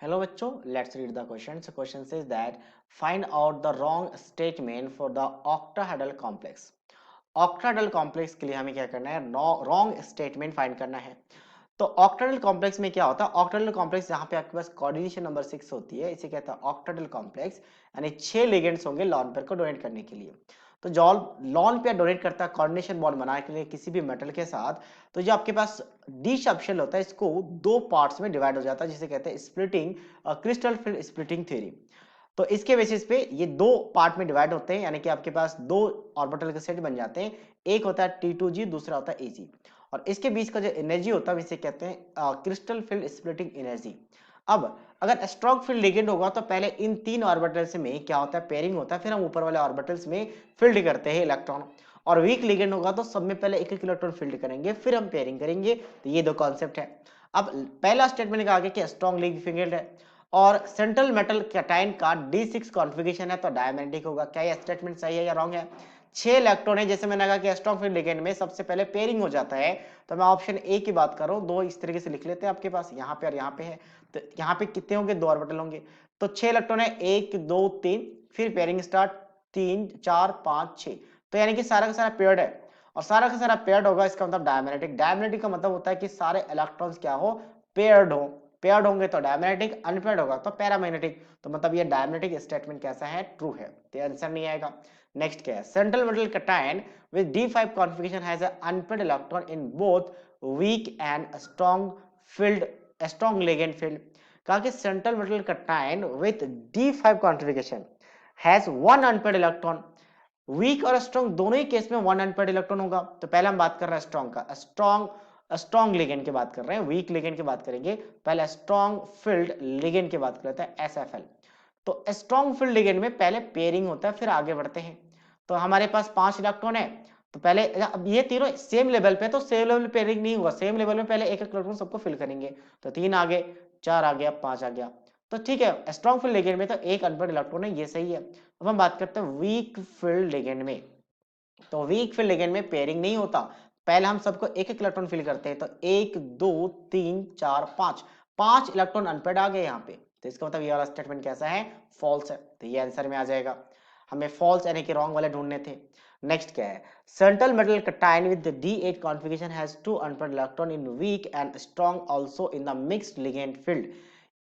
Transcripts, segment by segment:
Hello बच्चों, let's read the question. So question says that find out the wrong statement for the octahedral complex. Octahedral complex के लिए हमें क्या करना है? रॉन्ग स्टेटमेंट फाइंड करना है. तो ऑक्टाहेड्रल कॉम्प्लेक्स में क्या होता है? ऑक्टाहेड्रल कॉम्प्लेक्स जहां पे आपके पास कोऑर्डिनेशन नंबर 6 होती है, इसे कहता है ऑक्टाहेड्रल कॉम्प्लेक्स. यानी 6 लिगेंड्स होंगे लॉन पेयर को डोनेट करने के लिए. तो जो लॉन पेयर डोनेट करता है कोऑर्डिनेशन बॉन्ड बनाने के लिए किसी भी मेटल के साथ, तो जो आपके पास डी सबशेल होता है इसको दो पार्ट्स में डिवाइड हो जाता है जिसे कहते हैं splitting, crystal field splitting theory. तो इसके बेसिस पे ये दो पार्ट में डिवाइड होते हैं, यानी कि आपके पास दो ऑर्बिटल के सेट बन जाते हैं. एक होता है T2G, दूसरा होता है Ag. और इसके बीच का जो एनर्जी होता है इसे कहते हैं क्रिस्टल फील्ड स्प्लिटिंग एनर्जी. अब अगर स्ट्रॉन्ग फील्ड लिगेंड होगा तो पहले इन तीन ऑर्बिटल्स में क्या होता है? पेयरिंग होता है. फिर हम ऊपर वाले ऑर्बिटल्स में फील्ड करते हैं इलेक्ट्रॉन. और वीक लिगेंड होगा तो सब में पहले एक एक इलेक्ट्रॉन फील्ड करेंगे, फिर हम पेयरिंग करेंगे. तो ये दो कॉन्सेप्ट है. अब पहला स्टेटमेंट का आगे कि स्ट्रॉन्ग लिगेंड है और सेंट्रल मेटल कैटायन का D6 कॉन्फ़िगरेशन है तो डायमैग्नेटिक होगा. क्या ये स्टेटमेंट सही है या रॉन्ग है? 6 इलेक्ट्रॉन है, जैसे मैंने कहा कि स्ट्रॉन्ग फील्ड लिगेंड में सबसे पहले पेयरिंग हो जाता है. तो मैं ऑप्शन ए की बात कर रहा हूं. दो इस तरीके से लिख लेते हैं आपके पास, यहाँ पे और यहाँ पे है. तो यहाँ पे कितने होंगे? दो ऑर्बिटल होंगे. तो 6 इलेक्ट्रॉन है, 1 2 3, फिर पेयरिंग स्टार्ट 3 4 5 6. तो यानी कि सारा का सारा पेयर्ड है और सारा का सारा पेयर्ड होगा. इसका मतलब डायमैग्नेटिक. डायमैग्नेटिक का मतलब होता है कि सारे इलेक्ट्रॉन्स क्या हो? पेयर्ड हो. पेयर्ड होंगे तो डायमैग्नेटिक, अनपेयर्ड होगा तो पैरामैग्नेटिक. तो मतलब ये डायमैग्नेटिक स्टेटमेंट कैसा है? ट्रू है. तो आंसर नहीं आएगा. नेक्स्ट क्या है? Central metal cation with D5 configuration has a unpaired electron in both weak and strong ligand field. कहा कि central metal cation with D5 configuration has one unpaired electron. Weak और strong दोनों ही case में one unpaired electron होगा. तो पहले हम बात कर रहे हैं स्ट्रॉन्ग का. स्ट्रॉन्ग लिगेंड की बात कर रहे हैं, वीक लिगेंड की बात करेंगे. पहले स्ट्रॉन्ग फील्ड लिगेंड की बात कर लेते हैं, SFL. तो स्ट्रॉन्ग फील्ड लिगेंड में पहले पेयरिंग होता है, फिर आगे बढ़ते हैं. तो हमारे पास 5 इलेक्ट्रॉन है. तो पहले अब ये तीनों सेम लेवल पे, तो सेम लेवल पेयरिंग नहीं होगा. सेम लेवल में पहले एक एक इलेक्ट्रॉन सबको फिल करेंगे. तो 3 आ गए, 4 आ गया, 5 आ गया. तो ठीक है, स्ट्रॉन्ग फील्ड लिगेंड में तो एक अनपेयर्ड इलेक्ट्रॉन है, ये सही है. अब हम बात करते हैं वीक फील्ड लिगेंड में. तो वीक फील्ड लिगेंड में पेयरिंग नहीं होता. पहले हम सबको एक एक इलेक्ट्रॉन फिल करते हैं. तो 1 2 3 4 5, 5 इलेक्ट्रॉन अनपेयर्ड आ गए यहाँ पे. तो इसका मतलब ये वाला स्टेटमेंट कैसा है? फॉल्स है. तो ये आंसर में आ जाएगा. हमें फॉल्स यानी कि रॉन्ग वाले ढूंढने थे. नेक्स्ट क्या है? Central metal cation with D8 configuration has two unpaired electron in weak and strong also in the mixed ligand field.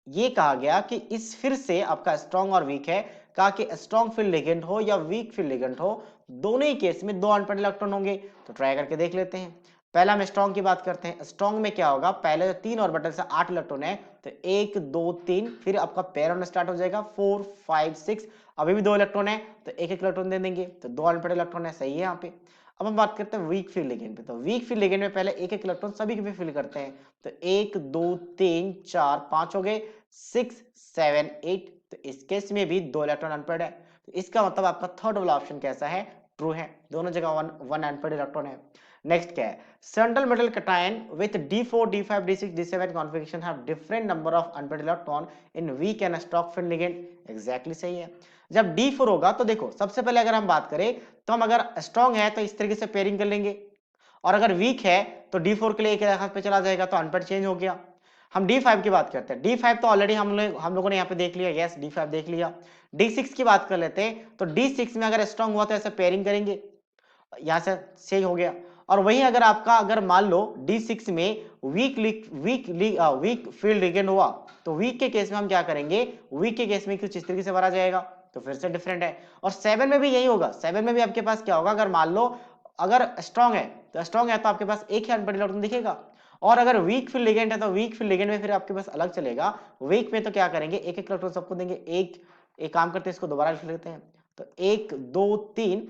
ये कहा गया कि इस फिर से आपका स्ट्रॉन्ग और वीक है. कहा कि स्ट्रॉन्ग फील्ड लिगेंड हो या वीक फील्ड लिगेंड हो, दोनों ही केस में दो अनपेयर्ड इलेक्ट्रॉन होंगे. तो ट्राई करके देख लेते हैं. पहला हम स्ट्रॉन्ग की बात करते हैं. स्ट्रॉन्ग में क्या होगा? पहले जो तीन ऑर्बिटल से 8 इलेक्ट्रॉन है, तो 1 2 3, फिर आपका पेयर होना स्टार्ट हो जाएगा 4 5 6. अभी भी दो इलेक्ट्रॉन है तो एक एक इलेक्ट्रॉन दे देंगे. तो दो अनपेयर्ड इलेक्ट्रॉन है, सही है यहाँ पे. अब हम बात करते हैं वीक फील्ड लिगेंड पे. तो वीक फील्ड लिगेंड में पहले एक एक इलेक्ट्रॉन सभी के फिल करते हैं. तो 1 2 3 4 5 हो गए, 6 7 8. तो इस केस में भी दो इलेक्ट्रॉन अनपेयर्ड है. तो इसका मतलब आपका थर्ड वाला ऑप्शन कैसा है? ट्रू है. दोनों जगह वन अनपेयर्ड इलेक्ट्रॉन है. नेक्स्ट क्या है? Central metal cation with D4 D5 D6 D7 configuration have different number of unpaired electron in weak and strong field ligand. Exactly सही है. जब D4 होगा तो देखो, सबसे पहले अगर हम बात करें तो हम अगर स्ट्रॉन्ग है तो इस तरीके से पेयरिंग कर लेंगे, और अगर वीक है तो D4 के लिए एक हाथ पे चला जाएगा, तो अनपेयर्ड चेंज हो गया. हम D5 की बात करते हैं. D5 तो ऑलरेडी हम लोगों ने यहाँ पे देख लिया. यस, D5 देख लिया. D6 की बात कर लेते हैं. तो D6 में अगर स्ट्रॉन्ग हुआ तो ऐसे पेयरिंग करेंगे, यहाँ से सही हो गया. और वही अगर आपका अगर मान लो D6 में वीक फील्ड लिगेंड हुआ, तो वीक के केस में हम क्या करेंगे? वीक के केस में कुछ इस तरीके से भरा जाएगा. तो फिर से डिफरेंट है. और 7 में भी यही होगा. 7 में भी आपके पास क्या होगा? अगर मान लो अगर स्ट्रॉन्ग है तो आपके पास एक ही अनपेयर्ड इलेक्ट्रॉन दिखेगा. और अगर वीक फील्ड लिगेंड है तो वीक फील्ड लिगेंड में फिर आपके पास अलग चलेगा. वीक में तो क्या करेंगे? एक एक इलेक्ट्रॉन सबको देंगे. एक काम करते हैं, इसको दोबारा लिख लेते हैं. तो 1 2 3,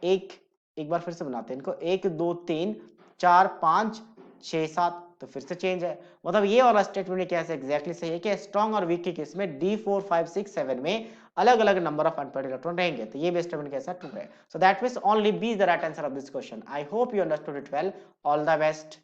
एक बार फिर से बनाते हैं इनको. 1 2 3 4 5 6 7. तो फिर से चेंज है. मतलब ये वाला स्टेटमेंट कैसे एग्जैक्टली सही है कि स्ट्रॉन्ग और वीक के केस में D4 5 6 7 में अलग अलग नंबर ऑफ अनपेयर्ड इलेक्ट्रॉन रहेंगे. तो ये भी स्टेटमेंट कैसा? ट्रू है. So that means only B is the right answer of this question. I hope you understood it well. All the best.